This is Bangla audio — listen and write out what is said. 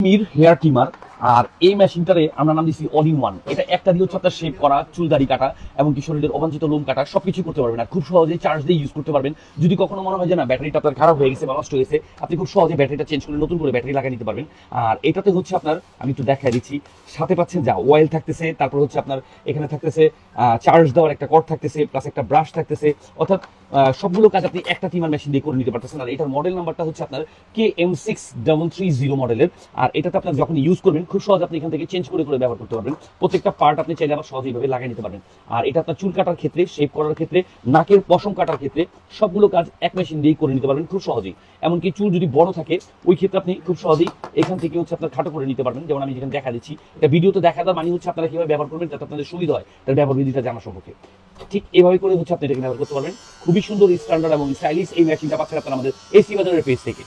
Mir hair trimmer. আর এই মেশিনটারে আমরা নাম দিচ্ছি অল ইন ওয়ান। এটা একটা দিয়ে হচ্ছে আপনার শেপ করা, চুল দাড়ি কাটা, এমনকি শরীরের অবাঞ্ছিত লোম কাটা সবকিছু করতে পারবেন। আর খুব সহজেই চার্জ দিয়ে ইউজ করতে পারবেন। যদি কখনো মনে হয় যে না ব্যাটারিটা আপনার খারাপ হয়ে গেছে বা নষ্ট হয়েছে, আপনি খুব সহজে ব্যাটারিটা চেঞ্জ করে নতুন করে ব্যাটারি লাগিয়ে নিতে পারবেন। আর এটাতে হচ্ছে আপনার, আমি একটু দেখাই দিচ্ছি, সাথে পাচ্ছেন যা অয়েল থাকতেছে, তারপর হচ্ছে আপনার এখানে থাকতেছে চার্জ দেওয়ার একটা কর্ড থাকতেছে, প্লাস একটা ব্রাশ থাকতেছে। অর্থাৎ সবগুলো কাজ আপনি একটা ট্রিমার মেশিন দিয়ে করে নিতে পারতেছেন। আর এটার মডেল নাম্বারটা হচ্ছে আপনার KM6330 মডেলের। আর এটাতে আপনার যখন ইউজ করবেন খুব সহজে আপনি এখান থেকে চেঞ্জ করে করে ব্যবহার করতে পারবেন। প্রত্যেকটা পার্ট আপনি চাইলে আবার সহজেই ভাবে লাগিয়ে নিতে পারবেন। আর এটা আপনার চুল কাটার ক্ষেত্রে, শেপ করার ক্ষেত্রে, নাকের পশম কাটার ক্ষেত্রে সবগুলো কাজ এক মেশিন দিয়েই করে নিতে পারবেন খুব সহজেই। এমনকি চুল যদি বড় থাকে ওই ক্ষেত্রে আপনি খুব সহজেই এখান থেকে হচ্ছে আপনার খাটো করে নিতে পারবেন। যেমন আমি যেখানে দেখা দিচ্ছি, এটা ভিডিওতে দেখা দেওয়ার মানে হচ্ছে আপনারা কিভাবে ব্যবহার করবেন যাতে আপনাদের সুবিধা হয়, তার ব্যবহার বিধিটা জানা সম্পর্কে। ঠিক এইভাবে করে হচ্ছে আপনি এটাকে ব্যবহার করতে পারবেন। খুবই সুন্দর, স্ট্যান্ডার্ড এবং স্টাইলিশ এই মেশিনটা পাচ্ছেন আপনারা আমাদের এসি বাজারের পেজ থেকে।